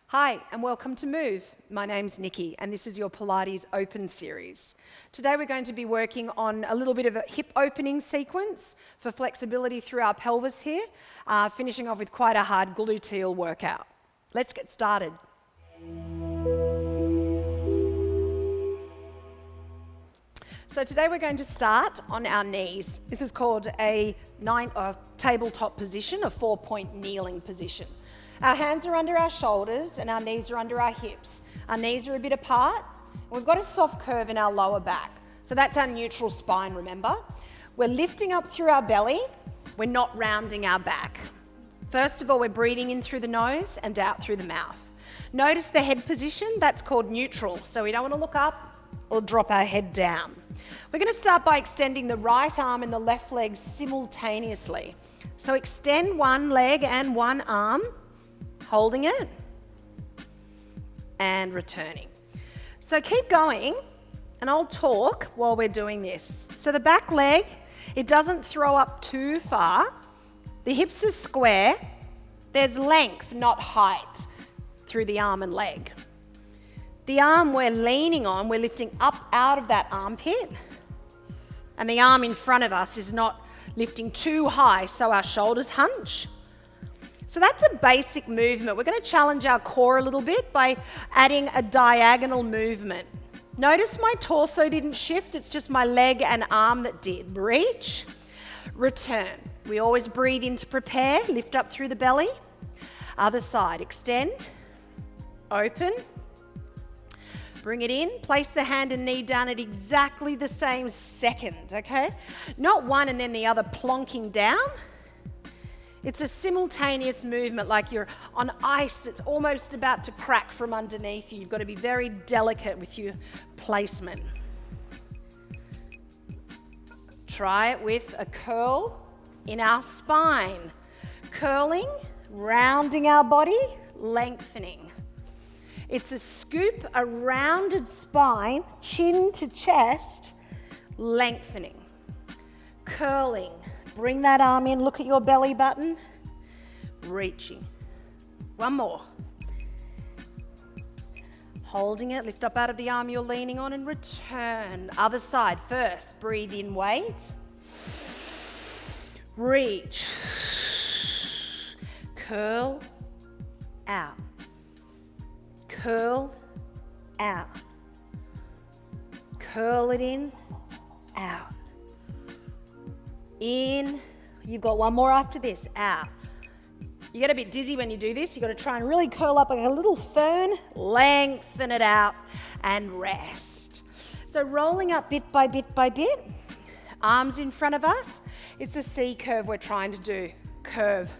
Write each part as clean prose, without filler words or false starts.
Hi, and welcome to Move. My name's Nikki, and this is your Pilates Open series. Today we're going to be working on a little bit of a hip opening sequence for flexibility through our pelvis here, finishing off with quite a hard gluteal workout. Let's get started. So today we're going to start on our knees. This is called a tabletop position, a 4-point kneeling position. Our hands are under our shoulders and our knees are under our hips. Our knees are a bit apart. And we've got a soft curve in our lower back. So that's our neutral spine, remember? We're lifting up through our belly. We're not rounding our back. First of all, we're breathing in through the nose and out through the mouth. Notice the head position, that's called neutral. So we don't want to look up or drop our head down. We're going to start by extending the right arm and the left leg simultaneously. So extend one leg and one arm, holding it and returning. So keep going and I'll talk while we're doing this. So the back leg, it doesn't throw up too far. The hips are square. There's length, not height, through the arm and leg. The arm we're leaning on, we're lifting up out of that armpit, and the arm in front of us is not lifting too high so our shoulders hunch. So that's a basic movement. We're going to challenge our core a little bit by adding a diagonal movement. Notice my torso didn't shift, it's just my leg and arm that did. Reach, return. We always breathe in to prepare, lift up through the belly. Other side, extend, open, bring it in, place the hand and knee down at exactly the same second, okay? Not one and then the other plonking down. It's a simultaneous movement, like you're on ice that's almost about to crack from underneath you. You've got to be very delicate with your placement. Try it with a curl in our spine. Curling, rounding our body, lengthening. It's a scoop, a rounded spine, chin to chest, lengthening. Curling. Bring that arm in, look at your belly button, reaching. One more. Holding it, lift up out of the arm you're leaning on and return. Other side first, breathe in, wait. Reach. Curl out. Curl out. Curl it in, out. In, you've got one more after this, out. You get a bit dizzy when you do this. You've got to try and really curl up like a little fern, lengthen it out and rest. So rolling up bit by bit by bit, arms in front of us. It's a C curve we're trying to do. Curve.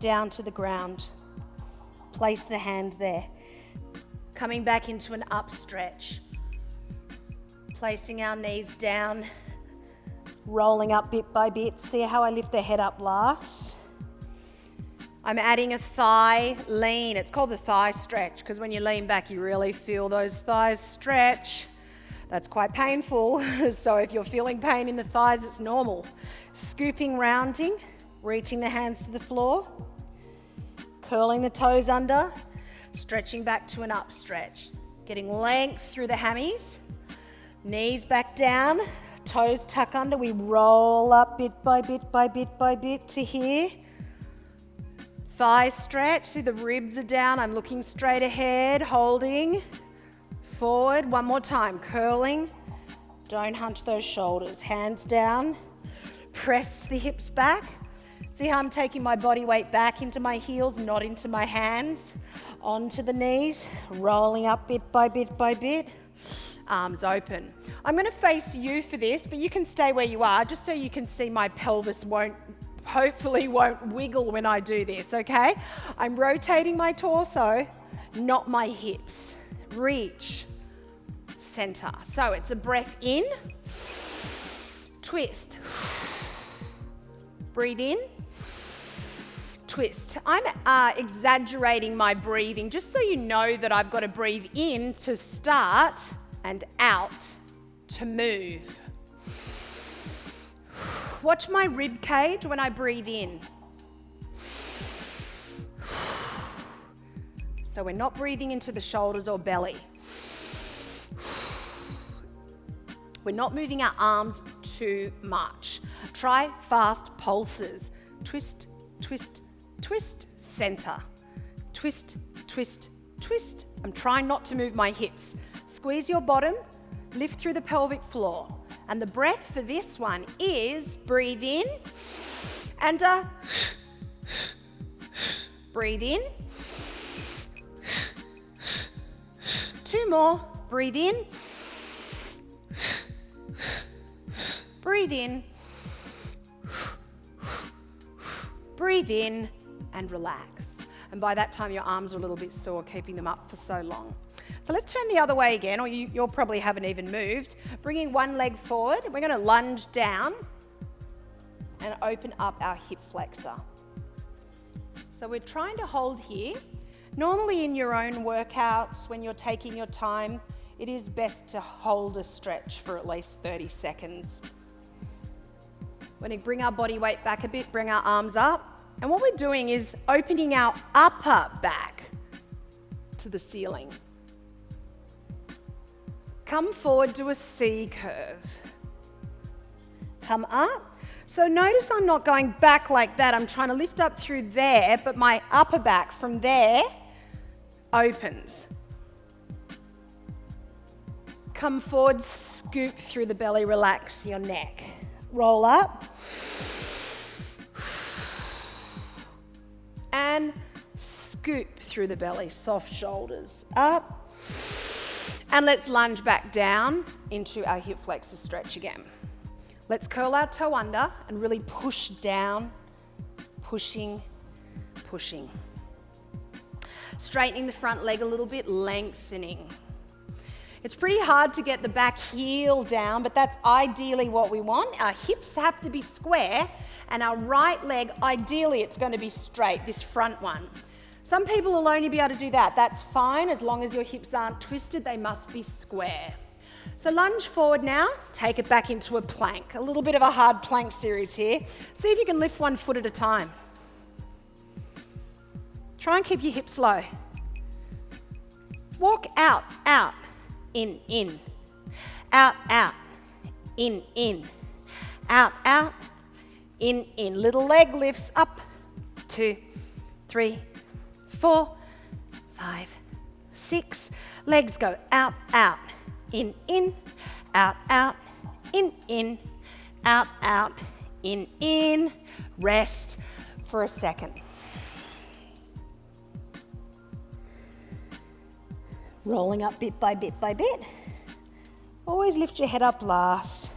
Down to the ground. Place the hand there. Coming back into an up stretch. Placing our knees down. Rolling up bit by bit. See how I lift the head up last? I'm adding a thigh lean. It's called the thigh stretch because when you lean back, you really feel those thighs stretch. That's quite painful. So if you're feeling pain in the thighs, it's normal. Scooping, rounding, reaching the hands to the floor, curling the toes under, stretching back to an up stretch. Getting length through the hammies, knees back down, toes tuck under, we roll up bit by bit by bit by bit to here. Thigh stretch, see the ribs are down, I'm looking straight ahead, holding, forward, one more time, curling, don't hunch those shoulders, hands down, press the hips back. See how I'm taking my body weight back into my heels, not into my hands, onto the knees, rolling up bit by bit by bit. Arms open. I'm going to face you for this, but you can stay where you are just so you can see my pelvis hopefully won't wiggle when I do this, okay? I'm rotating my torso, not my hips. Reach, center. So it's a breath in, twist, breathe in, twist. I'm exaggerating my breathing just so you know that I've got to breathe in to start and out to move. Watch my rib cage when I breathe in. So we're not breathing into the shoulders or belly. We're not moving our arms too much. Try fast pulses. Twist, twist, twist, center. Twist, twist, twist. I'm trying not to move my hips. Squeeze your bottom, lift through the pelvic floor. And the breath for this one is breathe in and breathe in. 2 more. Breathe in. Breathe in. Breathe in and relax. And by that time, your arms are a little bit sore, keeping them up for so long. So let's turn the other way again, or you'll probably haven't even moved. Bringing one leg forward, we're going to lunge down and open up our hip flexor. So we're trying to hold here. Normally in your own workouts, when you're taking your time, it is best to hold a stretch for at least 30 seconds. We're going to bring our body weight back a bit, bring our arms up. And what we're doing is opening our upper back to the ceiling. Come forward, do a C curve. Come up. So notice I'm not going back like that. I'm trying to lift up through there, but my upper back from there opens. Come forward, scoop through the belly, relax your neck. Roll up. And scoop through the belly, soft shoulders up. And let's lunge back down into our hip flexor stretch again. Let's curl our toe under and really push down, pushing, pushing. Straightening the front leg a little bit, lengthening. It's pretty hard to get the back heel down, but that's ideally what we want. Our hips have to be square, and our right leg, ideally, it's going to be straight, this front one. Some people will only be able to do that. That's fine, as long as your hips aren't twisted, they must be square. So lunge forward now, take it back into a plank. A little bit of a hard plank series here. See if you can lift one foot at a time. Try and keep your hips low. Walk out, out. In, out, out, in, out, out, in. Little leg lifts up, 2, 3, 4, 5, 6. Legs go out, out, in, out, out, in, out, out, in. Rest for a second. Rolling up bit by bit by bit. Always lift your head up last.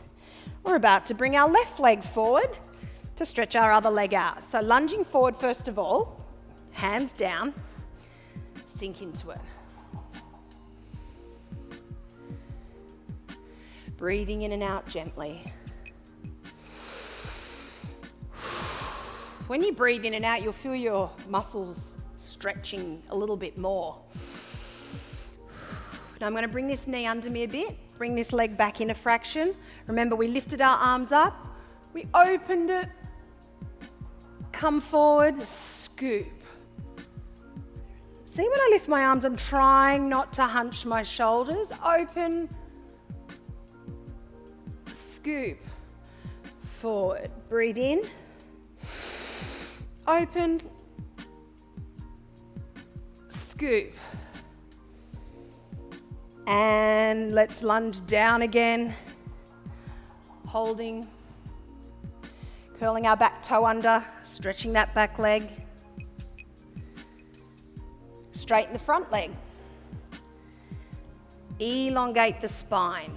We're about to bring our left leg forward to stretch our other leg out. So lunging forward first of all, hands down, sink into it. Breathing in and out gently. When you breathe in and out, you'll feel your muscles stretching a little bit more. Now I'm going to bring this knee under me a bit, bring this leg back in a fraction. Remember, we lifted our arms up, we opened it, come forward, scoop. See, when I lift my arms, I'm trying not to hunch my shoulders. Open, scoop, forward. Breathe in, open, scoop. And let's lunge down again, holding, curling our back toe under, stretching that back leg. Straighten the front leg. Elongate the spine.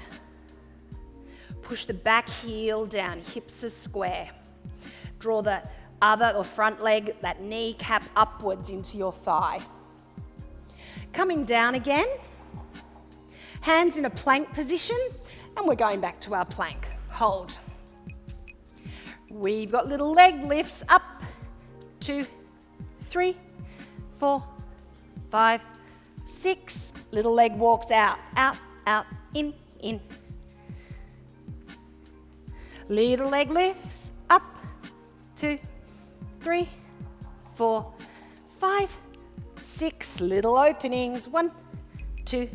Push the back heel down, hips are square. Draw the other or front leg, that kneecap upwards into your thigh. Coming down again. Hands in a plank position, and we're going back to our plank. Hold. We've got little leg lifts up, 2, 3, 4, 5, 6. Little leg walks out, out, out, in. Little leg lifts up, 2, 3, 4, 5, 6, little openings. 1, 2,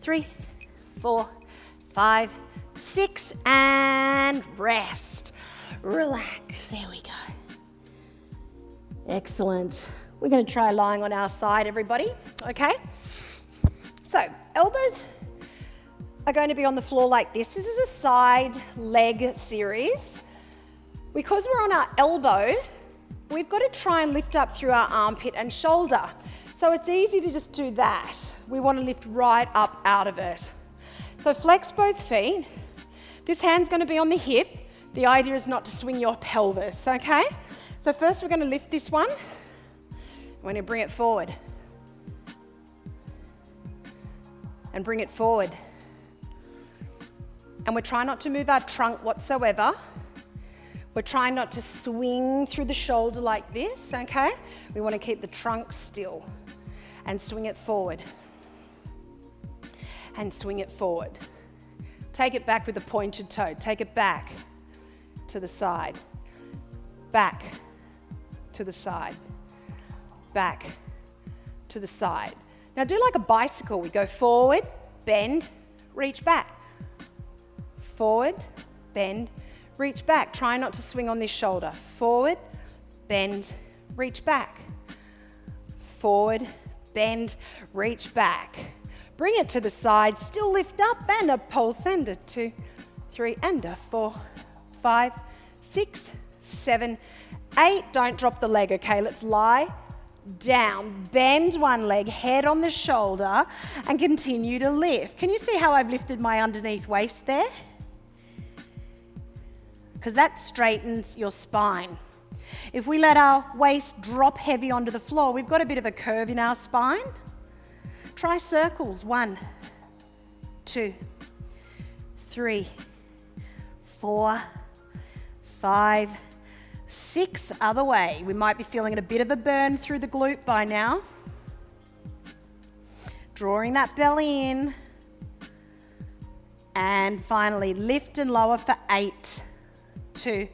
3, 4, 5, 6, and rest. Relax, there we go. Excellent. We're going to try lying on our side, everybody, okay? So, elbows are going to be on the floor like this. This is a side leg series. Because we're on our elbow, we've got to try and lift up through our armpit and shoulder. So it's easy to just do that. We want to lift right up out of it. So flex both feet. This hand's going to be on the hip. The idea is not to swing your pelvis, okay? So first we're going to lift this one. We're going to bring it forward. And bring it forward. And we're trying not to move our trunk whatsoever. We're trying not to swing through the shoulder like this, okay? We want to keep the trunk still and swing it forward. And swing it forward. Take it back with a pointed toe. Take it back to the side. Back to the side. Back to the side. Now do like a bicycle. We go forward, bend, reach back. Forward, bend, reach back. Try not to swing on this shoulder. Forward, bend, reach back. Forward, bend, reach back. Bring it to the side. Still lift up and a pulse and a 2, 3 and a 4, 5, 6, 7, 8. Don't drop the leg, okay? Let's lie down. Bend one leg, head on the shoulder, and continue to lift. Can you see how I've lifted my underneath waist there? Because that straightens your spine. If we let our waist drop heavy onto the floor, we've got a bit of a curve in our spine. Try circles. 1, 2, 3, 4, 5, 6. Other way. We might be feeling a bit of a burn through the glute by now. Drawing that belly in. And finally, lift and lower for 8. 2,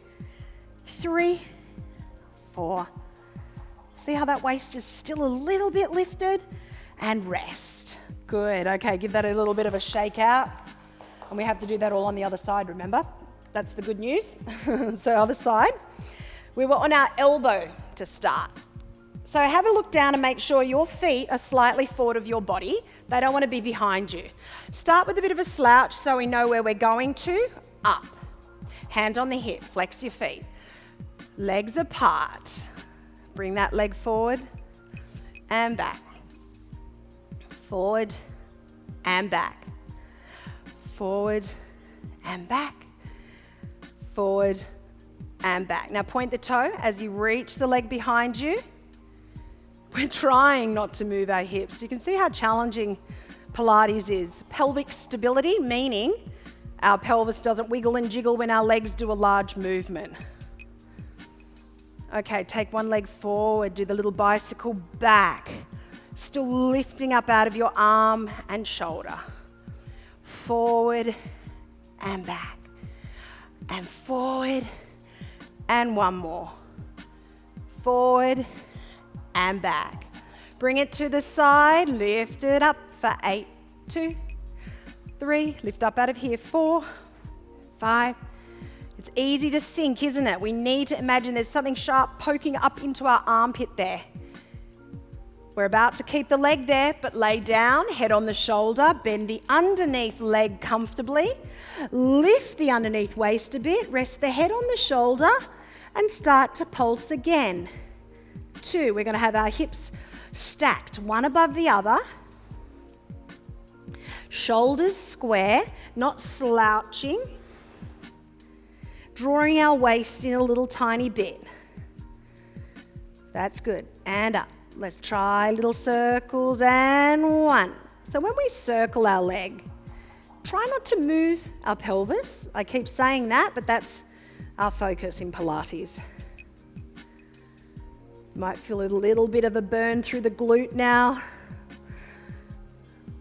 3, 4. See how that waist is still a little bit lifted? And rest. Good. Okay, give that a little bit of a shake out. And we have to do that all on the other side, remember? That's the good news. So other side. We were on our elbow to start. So have a look down and make sure your feet are slightly forward of your body. They don't want to be behind you. Start with a bit of a slouch so we know where we're going to. Up. Hand on the hip, flex your feet. Legs apart. Bring that leg forward and back. Forward and back. Forward and back. Forward and back. Now point the toe as you reach the leg behind you. We're trying not to move our hips. You can see how challenging Pilates is. Pelvic stability, meaning our pelvis doesn't wiggle and jiggle when our legs do a large movement. Okay, take one leg forward, do the little bicycle back. Still lifting up out of your arm and shoulder. Forward and back. And forward and one more. Forward and back. Bring it to the side, lift it up for 8, 2, 3, lift up out of here, 4, 5. It's easy to sink, isn't it? We need to imagine there's something sharp poking up into our armpit there. We're about to keep the leg there, but lay down, head on the shoulder, bend the underneath leg comfortably, lift the underneath waist a bit, rest the head on the shoulder, and start to pulse again. 2, we're going to have our hips stacked, one above the other. Shoulders square, not slouching. Drawing our waist in a little tiny bit. That's good. And up. Let's try little circles and 1. So when we circle our leg, try not to move our pelvis. I keep saying that, but that's our focus in Pilates. Might feel a little bit of a burn through the glute now.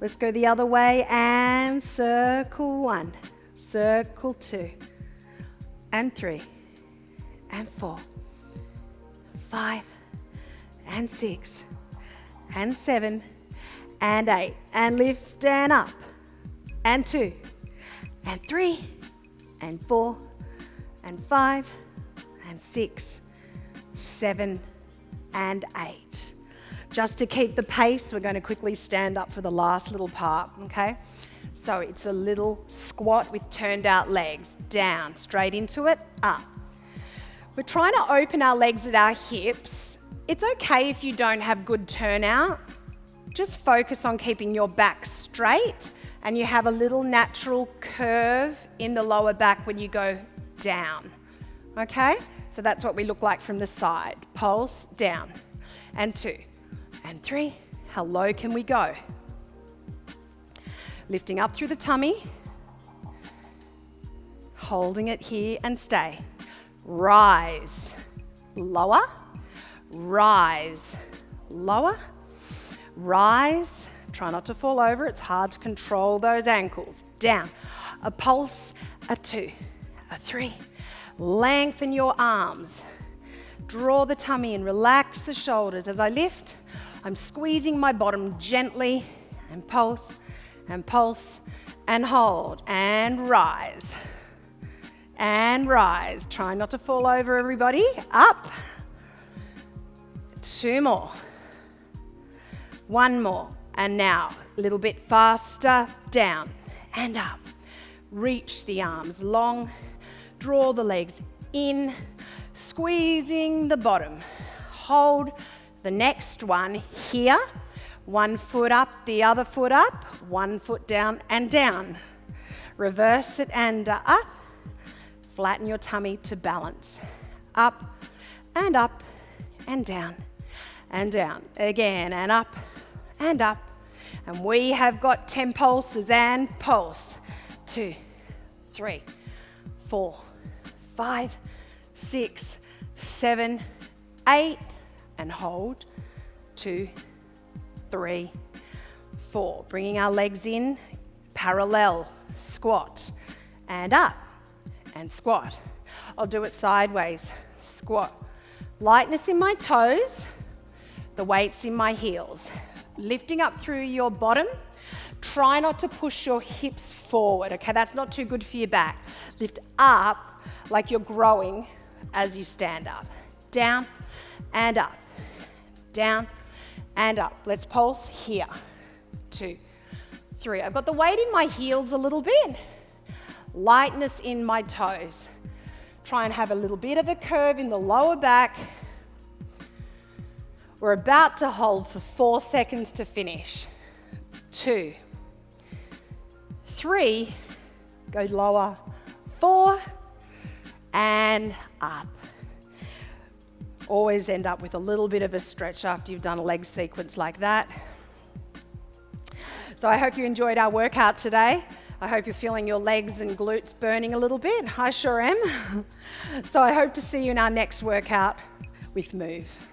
Let's go the other way and circle 1, circle 2, and 3, and 4, 5, and 6, and 7 and 8, and lift and up, and 2 and 3 and 4 and 5 and 6, 7 and 8. Just to keep the pace, we're going to quickly stand up for the last little part, okay? So it's a little squat with turned out legs. Down, straight into it, up. We're trying to open our legs at our hips. It's okay if you don't have good turnout. Just focus on keeping your back straight and you have a little natural curve in the lower back when you go down, okay? So that's what we look like from the side. Pulse, down, and 2, and 3. How low can we go? Lifting up through the tummy, holding it here and stay. Rise, lower, rise, lower, rise. Try not to fall over, it's hard to control those ankles. Down, a pulse, a 2, a 3. Lengthen your arms. Draw the tummy in, relax the shoulders. As I lift, I'm squeezing my bottom gently, and pulse, and pulse, and hold, and rise. And rise. Try not to fall over, everybody. Up. 2 more. 1 more. And now, a little bit faster. Down and up. Reach the arms long. Draw the legs in. Squeezing the bottom. Hold the next one here. 1 foot up, the other foot up. 1 foot down and down. Reverse it and up. Flatten your tummy to balance. Up and up and down and down. Again, and up and up. And we have got 10 pulses and pulse. 2, 3, 4, 5, 6, 7, 8, and hold. 2, 3, 4. Bringing our legs in, parallel, squat, and up, and squat. I'll do it sideways, squat. Lightness in my toes, the weight's in my heels. Lifting up through your bottom. Try not to push your hips forward, okay? That's not too good for your back. Lift up like you're growing as you stand up. Down and up, down and up. Let's pulse here. 2, 3. I've got the weight in my heels a little bit. Lightness in my toes. Try and have a little bit of a curve in the lower back. We're about to hold for 4 seconds to finish. 2, 3, go lower, 4, and up. Always end up with a little bit of a stretch after you've done a leg sequence like that. So I hope you enjoyed our workout today. I hope you're feeling your legs and glutes burning a little bit. I sure am. So I hope to see you in our next workout with Move.